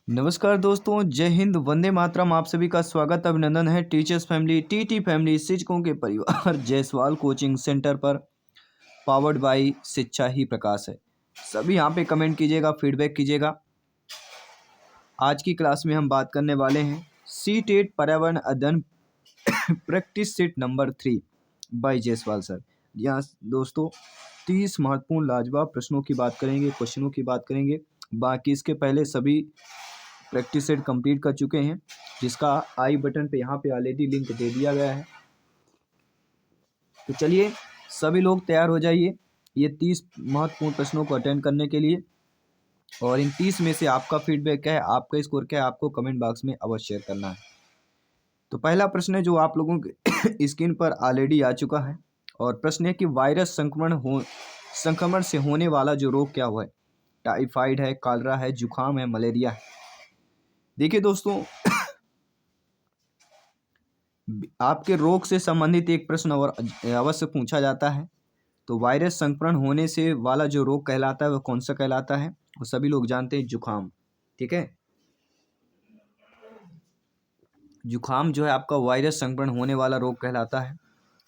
नमस्कार दोस्तों, जय हिंद, वंदे मातरम। आप सभी का स्वागत अभिनंदन है टीचर्स फैमिली, टीटी फैमिली, शिक्षकों के परिवार जयसवाल कोचिंग सेंटर पर। पावर्ड बाय शिक्षा ही प्रकाश है। सभी यहाँ पे कमेंट कीजिएगा, फीडबैक कीजिएगा। आज की क्लास में हम बात करने वाले हैं सी-टेट पर्यावरण अध्ययन practice set number 3 by Jaiswal sir. यहाँ दोस्तों 30 महत्वपूर्ण लाजवाब प्रश्नों की बात करेंगे, क्वेश्चनों की बात करेंगे। बाकी इसके पहले सभी प्रैक्टिस सेट कंप्लीट कर चुके हैं, जिसका आई बटन पे यहाँ पे ऑलरेडी लिंक दे दिया गया है। तो चलिए सभी लोग तैयार हो जाइए ये 30 महत्वपूर्ण प्रश्नों को अटेंड करने के लिए। और इन 30 में से आपका फीडबैक क्या है, आपका स्कोर क्या है, आपको कमेंट बॉक्स में अवश्य शेयर करना है। तो पहला प्रश्न है जो आप लोगों के स्क्रीन पर ऑलरेडी आ चुका है, और प्रश्न है कि वायरस संक्रमण से होने वाला जो रोग क्या हुआ है। टाइफाइड है, कॉलरा है, जुकाम है, मलेरिया है। देखिए दोस्तों, आपके रोग से संबंधित एक प्रश्न और अवश्य पूछा जाता है। तो वायरस संक्रमण होने से वाला जो रोग कहलाता है वह कौन सा कहलाता है? वो सभी लोग जानते हैं, जुकाम। ठीक है, जुकाम जो है आपका वायरस संक्रमण होने वाला रोग कहलाता है।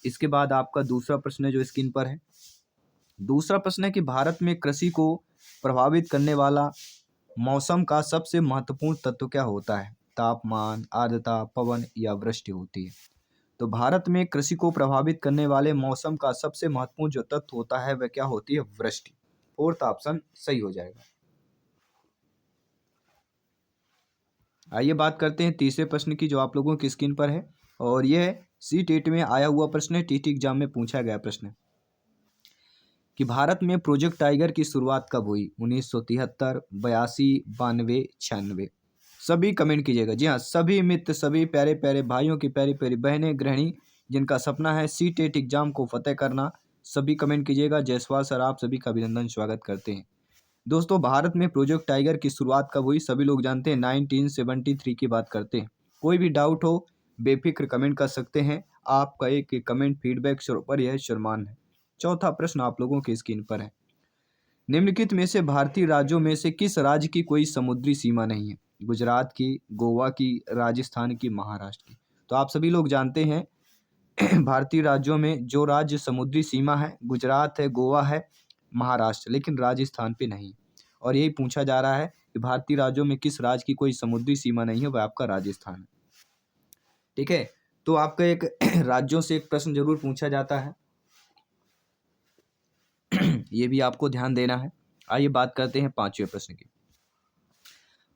इसके बाद आपका दूसरा प्रश्न है जो स्क्रीन पर है। दूसरा प्रश्न है कि भारत में कृषि को प्रभावित करने वाला मौसम का सबसे महत्वपूर्ण तत्व क्या होता है? तापमान, आर्द्रता, पवन या वृष्टि होती है। तो भारत में कृषि को प्रभावित करने वाले मौसम का सबसे महत्वपूर्ण जो तत्व होता है वह क्या होती है? वृष्टि। फोर्थ ऑप्शन सही हो जाएगा। आइए बात करते हैं तीसरे प्रश्न की, जो आप लोगों की स्क्रीन पर है, और यह सी-टेट में आया हुआ प्रश्न है, टीटी एग्जाम में पूछा गया प्रश्न है कि भारत में प्रोजेक्ट टाइगर की शुरुआत कब हुई? 1973, 82, 92, 96। सभी कमेंट कीजिएगा। जी हाँ, सभी मित्र, सभी प्यारे प्यारे भाइयों की प्यारी प्यारी बहनें, गृहिणी जिनका सपना है सी-टेट एग्जाम को फतेह करना, सभी कमेंट कीजिएगा। जयसवाल सर आप सभी का अभिनंदन, स्वागत करते हैं। दोस्तों, भारत में प्रोजेक्ट टाइगर की शुरुआत कब हुई? सभी लोग जानते हैं 1973 की बात करते हैं। कोई भी डाउट हो बेफिक्र कमेंट कर सकते हैं। आपका एक कमेंट फीडबैक पर यह सम्मान है। चौथा प्रश्न आप लोगों की स्क्रीन पर है। निम्नलिखित में से भारतीय राज्यों में से किस राज्य की कोई समुद्री सीमा नहीं है? गुजरात की, गोवा की, राजस्थान की, महाराष्ट्र की। तो आप सभी लोग जानते हैं भारतीय राज्यों में जो राज्य समुद्री सीमा है, गुजरात है, गोवा है, महाराष्ट्र, लेकिन राजस्थान पे नहीं। और यही पूछा जा रहा है कि भारतीय राज्यों में किस राज्य की कोई समुद्री सीमा नहीं है, वह आपका राजस्थान है। ठीक है, तो आपका एक राज्यों से एक प्रश्न जरूर पूछा जाता है, ये भी आपको ध्यान देना है। आइए बात करते हैं पांचवें प्रश्न की।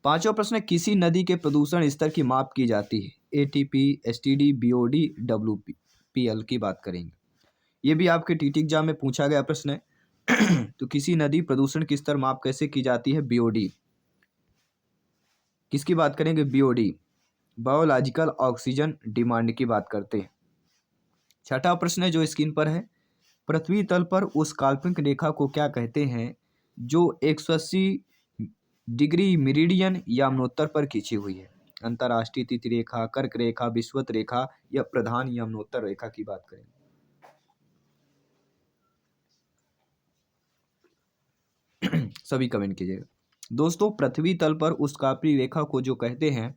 पांचवा प्रश्न है, किसी नदी के प्रदूषण स्तर की माप की जाती है? एटीपी, एसटीडी, बीओडी, डब्ल्यूपीएल की बात करेंगे। ये भी आपके टीटी एग्जाम में पूछा गया प्रश्न है। तो किसी नदी प्रदूषण की स्तर माप कैसे की जाती है? बीओडी। किसकी बात करेंगे? बीओडी, बायोलॉजिकल ऑक्सीजन डिमांड की बात करते हैं। छठा प्रश्न है जो स्क्रीन पर है, पृथ्वी तल पर उस काल्पनिक रेखा को क्या कहते हैं जो 180 डिग्री मेरिडियन यमुनोत्तर पर खींची हुई है? अंतर्राष्ट्रीय तिथि रेखा, कर्क रेखा, विषुवत रेखा या प्रधान यमुनोत्तर रेखा की बात करें। सभी कमेंट कीजिएगा। दोस्तों, पृथ्वी तल पर उस काल्पनिक रेखा को जो कहते हैं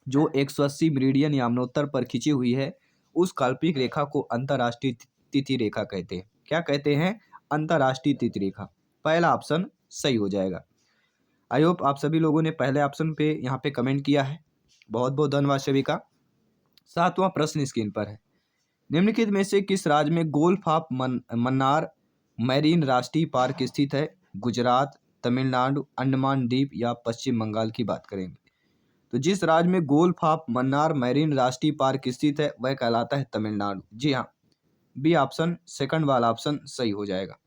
जो 180 मेरिडियन यमुनोत्तर पर खींची हुई है, उस काल्पनिक रेखा को अंतर्राष्ट्रीय तिथि रेखा कहते हैं। क्या कहते हैं? अंतर्राष्ट्रीय तिथि रेखा। पहला ऑप्शन सही हो जाएगा। आई होप आप सभी लोगों ने पहले ऑप्शन पे यहाँ पे कमेंट किया है। बहुत बहुत धन्यवाद सभी का। सातवां प्रश्न स्क्रीन पर है, निम्नलिखित में से किस राज्य में गोल्फ ऑफ मन्नार मैरीन राष्ट्रीय पार्क स्थित है? गुजरात, तमिलनाडु, अंडमान द्वीप या पश्चिम बंगाल की बात करेंगे। तो जिस राज्य में गोल्फ ऑफ मन्नार मैरीन राष्ट्रीय पार्क स्थित है वह कहलाता है तमिलनाडु। जी हाँ, बी ऑप्शन, सेकंड वाला ऑप्शन सही हो जाएगा।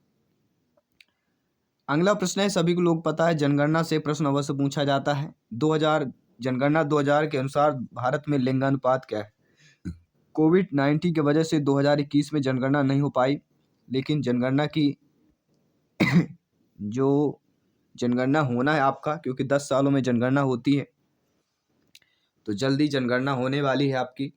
अगला प्रश्न है, सभी को लोग पता है जनगणना से प्रश्न अवश्य पूछा जाता है। 2000 जनगणना 2000 के अनुसार भारत में लिंगानुपात क्या है? कोविड-19 की वजह से 2021 में जनगणना नहीं हो पाई, लेकिन जनगणना की जो जनगणना होना है आपका, क्योंकि 10 सालों में जनगणना होती है, तो जल्दी जनगणना होने वाली है आपकी।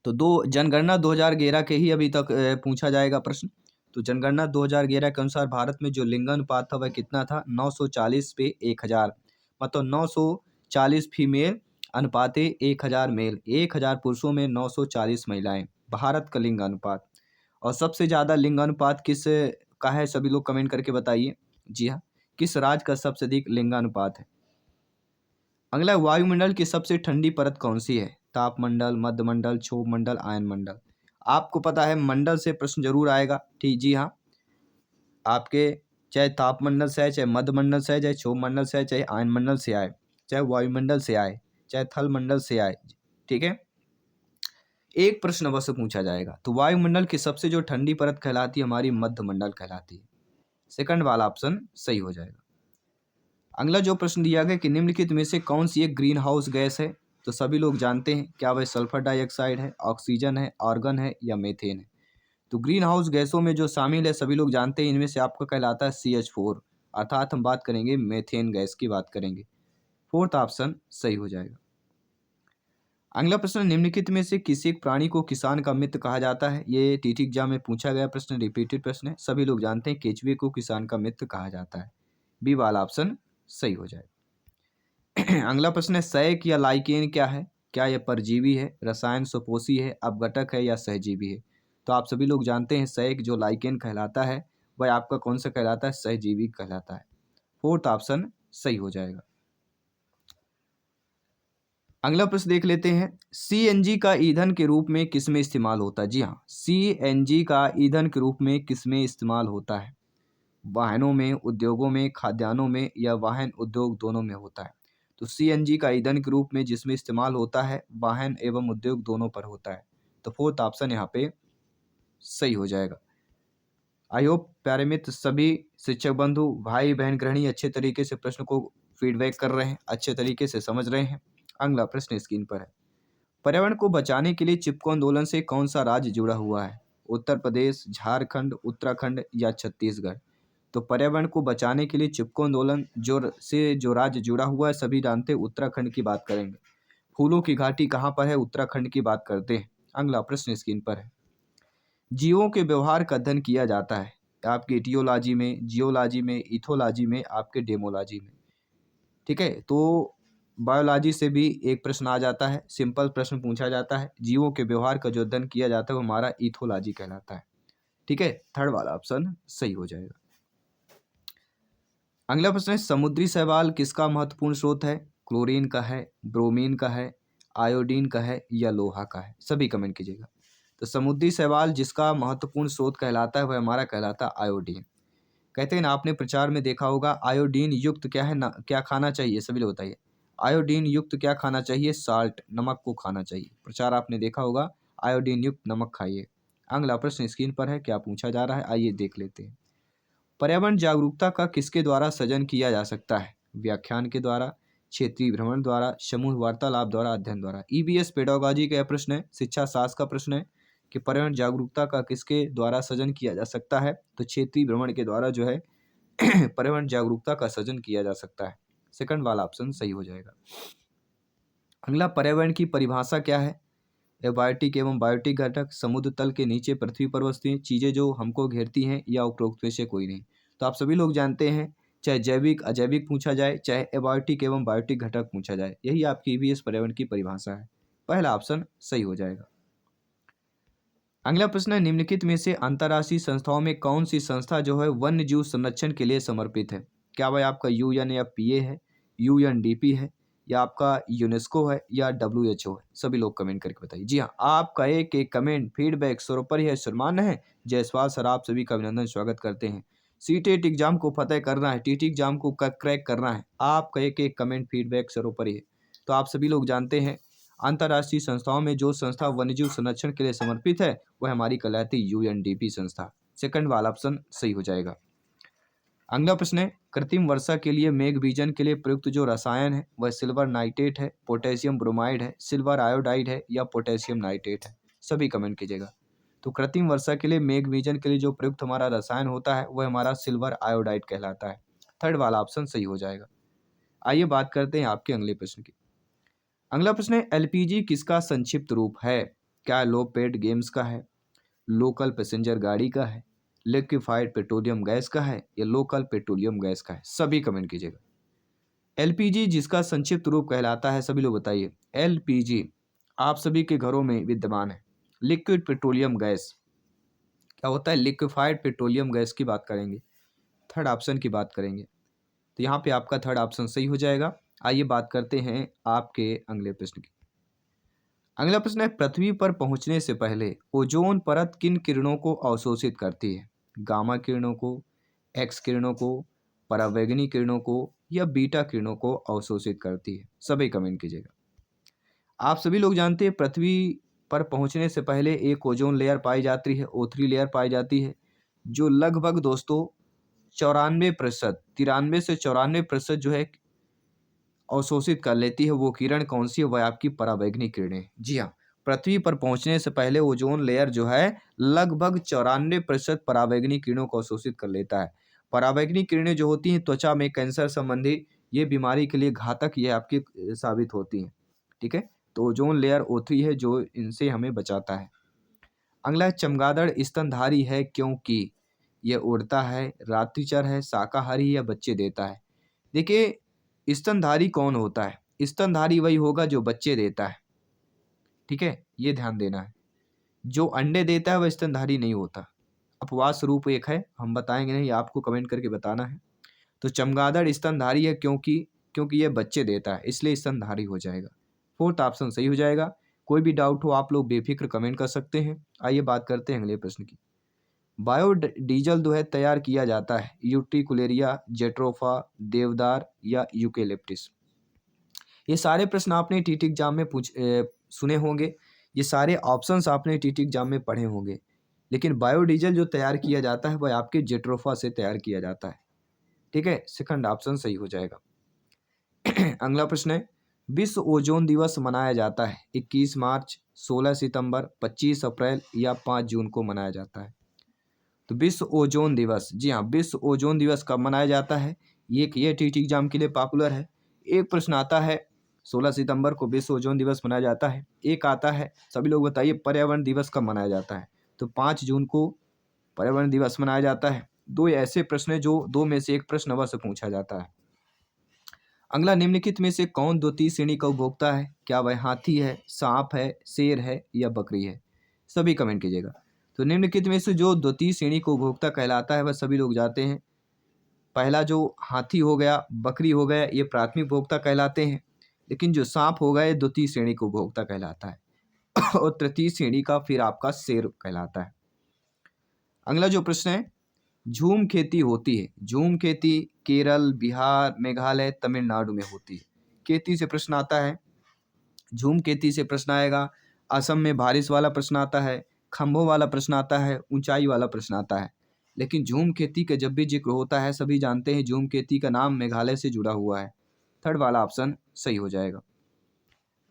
तो जनगणना 2011 के ही अभी तक पूछा जाएगा प्रश्न। तो जनगणना 2011 के अनुसार भारत में जो लिंगानुपात था वह कितना था? 940 पे 1000। मतलब 940 फीमेल अनुपाते 1000 मेल, 1000 पुरुषों में 940 महिलाएं, भारत का लिंग अनुपात। और सबसे ज़्यादा लिंग अनुपात किस का है, सभी लोग कमेंट करके बताइए। जी हाँ, किस राज्य का सबसे अधिक लिंगानुपात है। अगला, वायुमंडल की सबसे ठंडी परत कौन सी है, तापमंडल, मध्यमंडल, क्षोभमंडल, आयनमंडल। आपको पता है मंडल से प्रश्न जरूर आएगा, ठीक। जी हाँ, आपके चाहे तापमंडल से आए, चाहे मध्यमंडल से आए, चाहे क्षोभमंडल से आए, चाहे आयनमंडल से आए, चाहे वायुमंडल से आए, चाहे थल मंडल से आए, ठीक है, एक प्रश्न अवश्य पूछा जाएगा। तो वायुमंडल की सबसे जो ठंडी परत कहलाती है हमारी मध्यमंडल कहलाती है। सेकंड वाला ऑप्शन सही हो जाएगा। अगला जो प्रश्न दिया गया कि निम्नलिखित में से कौन सी एक ग्रीन हाउस गैस है, तो सभी लोग जानते हैं, क्या वह सल्फर डाइऑक्साइड है, ऑक्सीजन है, आर्गन है या मीथेन है। तो ग्रीन हाउस गैसों में जो शामिल है सभी लोग जानते हैं, इनमें से आपका कहलाता है CH4, अर्थात हम बात करेंगे मेथेन गैस की बात करेंगे। फोर्थ ऑप्शन सही हो जाएगा। अगला प्रश्न, निम्नलिखित में से किसी एक प्राणी को किसान का मित्र कहा जाता है। ये टीटी एग्जाम में पूछा गया प्रश्न, रिपीटेड प्रश्न है, सभी लोग जानते हैं केचुए को किसान का मित्र कहा जाता है। बी वाला ऑप्शन सही हो जाएगा। अगला प्रश्न है, सैक या लाइकेन क्या है, क्या यह परजीवी है, रसायन सुपोषी है, अपघटक है या सहजीवी है। तो आप सभी लोग जानते हैं सैक जो लाइकेन कहलाता है वह आपका कौन सा कहलाता है, सहजीवी कहलाता है। फोर्थ ऑप्शन सही हो जाएगा। अगला प्रश्न देख लेते हैं, CNG का ईंधन के रूप में किसमें इस्तेमाल होता है। जी हाँ, CNG का ईंधन के रूप में किसमें इस्तेमाल होता है, वाहनों में, उद्योगों में, खाद्यान्नों में या वाहन उद्योग दोनों में होता है। तो CNG का ईंधन के रूप में जिसमें इस्तेमाल होता है वाहन एवं उद्योग दोनों पर होता है। तो फोर्थ ऑप्शन यहाँ पे सही हो जाएगा। आई होप प्यारे मित्र सभी शिक्षक बंधु भाई बहन गृहिणी अच्छे तरीके से प्रश्न को फीडबैक कर रहे हैं, अच्छे तरीके से समझ रहे हैं। अगला प्रश्न स्क्रीन पर है, पर्यावरण को बचाने के लिए चिपको आंदोलन से कौन सा राज्य जुड़ा हुआ है, उत्तर प्रदेश, झारखंड, उत्तराखंड या छत्तीसगढ़। तो पर्यावरण को बचाने के लिए चिपको आंदोलन जो राज्य जुड़ा हुआ है सभी जानते हैं, उत्तराखंड की बात करेंगे। फूलों की घाटी कहाँ पर है, उत्तराखंड की बात करते हैं। अगला प्रश्न स्क्रीन पर है, जीवों के व्यवहार का अध्ययन किया जाता है आपके इटियोलॉजी में, जियोलॉजी में, इथोलॉजी में, आपके डेमोलॉजी में, ठीक है। तो बायोलॉजी से भी एक प्रश्न आ जाता है, सिंपल प्रश्न पूछा जाता है, जीवों के व्यवहार का जो अध्ययन किया जाता है वो हमारा इथोलॉजी कहलाता है, ठीक है। थर्ड वाला ऑप्शन सही हो जाएगा। अगला प्रश्न है, समुद्री शैवाल किसका महत्वपूर्ण स्रोत है, क्लोरीन का है, ब्रोमीन का है, आयोडीन का है या लोहा का है। सभी कमेंट कीजिएगा। तो समुद्री शैवाल जिसका महत्वपूर्ण स्रोत कहलाता है वह हमारा कहलाता है आयोडीन। कहते हैं ना, आपने प्रचार में देखा होगा आयोडीन युक्त क्या है ना, क्या खाना चाहिए, सभी लोग बताइए। आयोडीन युक्त क्या खाना चाहिए, साल्ट, नमक को खाना चाहिए। प्रचार आपने देखा होगा, आयोडीन युक्त नमक खाइए। अगला प्रश्न स्क्रीन पर है, क्या पूछा जा रहा है आइए देख लेते हैं। पर्यावरण जागरूकता का किसके द्वारा सृजन किया जा सकता है, व्याख्यान के द्वारा, क्षेत्रीय भ्रमण द्वारा, समूह वार्तालाप द्वारा, अध्ययन द्वारा। EVS पेडागोजी का प्रश्न है, शिक्षा शास्त्र का प्रश्न है कि पर्यावरण जागरूकता का किसके द्वारा सृजन किया जा सकता है। तो क्षेत्रीय भ्रमण के द्वारा जो है पर्यावरण जागरूकता का सृजन किया जा सकता है। सेकंड वाला ऑप्शन सही हो जाएगा। अगला, पर्यावरण की परिभाषा क्या है, एबायोटिक एवं बायोटिक घटक, समुद्र तल के नीचे पृथ्वी पर वस्तुएं, चीजें जो हमको घेरती हैं या उपरोक्त में से कोई नहीं। तो आप सभी लोग जानते हैं, चाहे जैविक अजैविक पूछा जाए, चाहे एबायोटिक एवं बायोटिक घटक पूछा जाए, यही आपकी EVS पर्यावरण की परिभाषा है। पहला ऑप्शन सही हो जाएगा। अगला प्रश्न है, निम्नलिखित में से अंतर्राष्ट्रीय संस्थाओं में कौन सी संस्था जो है वन्य जीव संरक्षण के लिए समर्पित है। क्या वह आपका UNFPA है, UNDP है या आपका यूनेस्को है या WHO है। सभी लोग कमेंट करके बताइए। जी हाँ, आपका एक एक कमेंट फीडबैक सर्वोपरि है, सम्मान्य है। जयसवाल सर आप सभी का अभिनंदन स्वागत करते हैं। CTET एग्जाम को फतेह करना है, TT एग्जाम को क्रैक करना है, आपका एक एक कमेंट फीडबैक सर्वोपरि है। तो आप सभी लोग जानते हैं अंतर्राष्ट्रीय संस्थाओं में जो संस्था वन्यजीव संरक्षण के लिए समर्पित है वह हमारी कहलाती UNDP संस्था। सेकंड वाला ऑप्शन सही हो जाएगा। अगला प्रश्न है, कृत्रिम वर्षा के लिए मेघ बीजन के लिए प्रयुक्त जो रसायन है वह सिल्वर नाइट्रेट है, पोटेशियम ब्रोमाइड है, सिल्वर आयोडाइड है या पोटेशियम नाइट्रेट है। सभी कमेंट कीजिएगा। तो कृत्रिम वर्षा के लिए मेघ बीजन के लिए जो प्रयुक्त हमारा रसायन होता है वह हमारा सिल्वर आयोडाइड कहलाता है। थर्ड वाला ऑप्शन सही हो जाएगा। आइए बात करते हैं आपके अगले प्रश्न की। अगला प्रश्न है, LPG किसका संक्षिप्त रूप है, क्या लो पेड गेम्स का है, लोकल पैसेंजर गाड़ी का है, लिक्विफाइड पेट्रोलियम गैस का है या लोकल पेट्रोलियम गैस का है। सभी कमेंट कीजिएगा। एलपीजी जिसका संक्षिप्त रूप कहलाता है, सभी लोग बताइए। एलपीजी आप सभी के घरों में विद्यमान है। लिक्विड पेट्रोलियम गैस क्या होता है? लिक्विफाइड पेट्रोलियम गैस की बात करेंगे, थर्ड ऑप्शन की बात करेंगे। तो यहाँ पे आपका थर्ड ऑप्शन सही हो जाएगा। आइए बात करते हैं आपके अगले प्रश्न की। अगला प्रश्न है, पृथ्वी पर पहुंचने से पहले ओजोन परत किन किरणों को अवशोषित करती है? गामा किरणों को, एक्स किरणों को, परावैंगनी किरणों को या बीटा किरणों को अवशोषित करती है? सभी कमेंट कीजिएगा। आप सभी लोग जानते हैं पृथ्वी पर पहुंचने से पहले एक ओजोन लेयर पाई जाती है, O3 लेयर पाई जाती है, जो लगभग दोस्तों 94%, 93 से 94% जो है अवशोषित कर लेती है। वो किरण कौन सी है? वह आपकी परावैंगनी किरणें। जी हाँ, पृथ्वी पर पहुंचने से पहले ओजोन लेयर जो है लगभग 94% परावैंगनी किरणों को अवशोषित कर लेता है। परावैंगनी किरणें जो होती हैं त्वचा में कैंसर संबंधी ये बीमारी के लिए घातक ये आपकी साबित होती हैं। ठीक है, तो ओजोन लेयर O3 है जो इनसे हमें बचाता है। अगला है, चमगादड़ स्तनधारी है क्योंकि यह उड़ता है, रात्रिचर है, शाकाहारी या बच्चे देता है? देखिए, स्तनधारी कौन होता है? स्तनधारी वही होगा जो बच्चे देता है। ठीक है, ये ध्यान देना है। जो अंडे देता है वह स्तनधारी नहीं होता। अपवाद स्वरूप एक है, हम बताएंगे नहीं, आपको कमेंट करके बताना है। तो चमगादड़ स्तनधारी है क्योंकि यह बच्चे देता है, इसलिए स्तनधारी हो जाएगा। फोर्थ ऑप्शन सही हो जाएगा। कोई भी डाउट हो आप लोग बेफिक्र कमेंट कर सकते हैं। आइए बात करते हैं अगले प्रश्न की। बायोडीजल जो है तैयार किया जाता है यूट्रिकुलेरिया, जेट्रोफा, देवदार या यूकेलिप्टिस? ये सारे प्रश्न आपने टीटी एग्जाम में सुने होंगे, ये सारे ऑप्शंस आपने टीटी एग्जाम में पढ़े होंगे, लेकिन बायोडीजल जो तैयार किया जाता है वह आपके जेट्रोफा से तैयार किया जाता है। ठीक है, सेकंड ऑप्शन सही हो जाएगा। अगला प्रश्न है, विश्व ओजोन दिवस मनाया जाता है 21 मार्च, 16 सितंबर, 25 अप्रैल या 5 जून को मनाया जाता है? तो विश्व ओजोन दिवस, जी हाँ, विश्व ओजोन दिवस कब मनाया जाता है? ये टीटी एग्जाम के लिए पॉपुलर है। एक प्रश्न आता है 16 सितंबर को विश्व ओजोन दिवस मनाया जाता है। एक आता है, सभी लोग बताइए, पर्यावरण दिवस कब मनाया जाता है? तो 5 जून को पर्यावरण दिवस मनाया जाता है। दो ऐसे प्रश्न है जो दो में से एक प्रश्न अवश्य पूछा जाता है। अगला, निम्नलिखित में से कौन द्वितीय श्रेणी का उपभोक्ता है? क्या वह हाथी है, सांप है, शेर है या बकरी है? सभी कमेंट कीजिएगा। तो निम्नलिखित में से जो द्वितीय श्रेणी का उपभोक्ता कहलाता है वह सभी लोग जानते हैं। पहला जो हाथी हो गया, बकरी हो गया, ये प्राथमिक उपभोक्ता कहलाते हैं, लेकिन जो सांप हो गया ये द्वितीय श्रेणी का उपभोक्ता कहलाता है और तृतीय श्रेणी का फिर आपका शेर कहलाता है। अगला जो प्रश्न है, झूम खेती होती है, झूम खेती केरल, बिहार, मेघालय, तमिलनाडु में होती है। खेती से प्रश्न आता है, झूम खेती से प्रश्न आएगा, असम में बारिश वाला प्रश्न आता है, खंभों वाला प्रश्न आता है, ऊंचाई वाला प्रश्न आता है। लेकिन झूम खेती का जब भी जिक्र होता है सभी जानते हैं झूम खेती का नाम मेघालय से जुड़ा हुआ है। थर्ड वाला ऑप्शन सही हो जाएगा।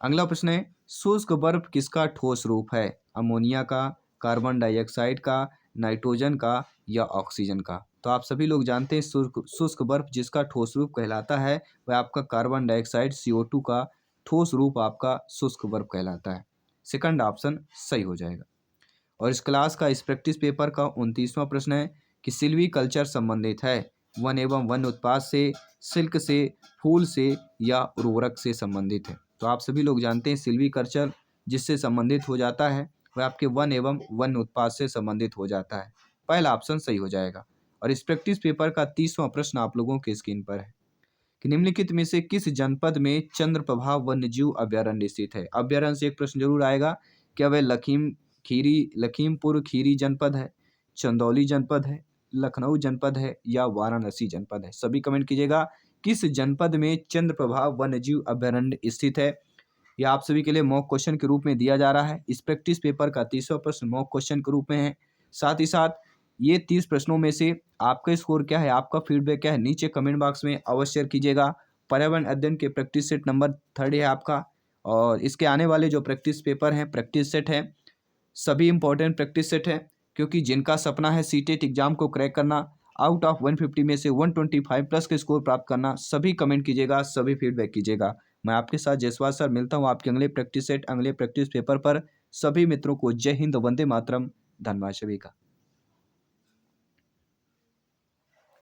अगला प्रश्न है, शुष्क बर्फ किसका ठोस रूप है? अमोनिया का, कार्बन डाइऑक्साइड का, नाइट्रोजन का या ऑक्सीजन का? तो आप सभी लोग जानते हैं शुष्क बर्फ जिसका ठोस रूप कहलाता है वह आपका कार्बन डाइऑक्साइड CO2 का ठोस रूप आपका शुष्क बर्फ कहलाता है। सेकंड ऑप्शन सही हो जाएगा। और इस क्लास का इस प्रैक्टिस पेपर का 29वां प्रश्न है कि सिल्वी कल्चर संबंधित है वन एवं वन उत्पाद से, सिल्क से, फूल से या उर्वरक से संबंधित है? तो आप सभी लोग जानते हैं सिल्वी कल्चर जिससे संबंधित हो जाता है वह आपके वन एवं वन उत्पाद से संबंधित हो जाता है। पहला ऑप्शन सही हो जाएगा। और इस प्रैक्टिस पेपर का 30वां प्रश्न आप लोगों के स्क्रीन पर है कि निम्नलिखित में से किस जनपद में चंद्रप्रभा वन्यजीव अभ्यारण्य स्थित है? अभ्यारण्य से एक प्रश्न जरूर आएगा। क्या वह लखीमपुर खीरी जनपद है, चंदौली जनपद है, लखनऊ जनपद है या वाराणसी जनपद है? सभी कमेंट कीजिएगा। किस जनपद में चंद्रप्रभा वन्यजीव अभ्यारण्य स्थित है? यह आप सभी के लिए मॉक क्वेश्चन के रूप में दिया जा रहा है। इस प्रैक्टिस पेपर का 30वां प्रश्न मॉक क्वेश्चन के रूप में है। साथ ही साथ ये 30 प्रश्नों में से आपका स्कोर क्या है, आपका फीडबैक क्या है, नीचे कमेंट बॉक्स में अवश्य शेयर कीजिएगा। पर्यावरण अध्ययन के प्रैक्टिस सेट नंबर 3 है आपका, और इसके आने वाले जो प्रैक्टिस पेपर हैं, प्रैक्टिस सेट हैं, सभी इंपॉर्टेंट प्रैक्टिस सेट हैं, क्योंकि जिनका सपना है सीटेट एग्जाम को क्रैक करना, आउट ऑफ 150 में से 125 प्लस के स्कोर प्राप्त करना, सभी कमेंट कीजिएगा, सभी फीडबैक कीजिएगा। मैं आपके साथ जयसवाल सर मिलता हूँ आपके अगले प्रैक्टिस सेट, अगले प्रैक्टिस पेपर पर। सभी मित्रों को जय हिंद, वंदे मातरम, धन्यवाद सभी का।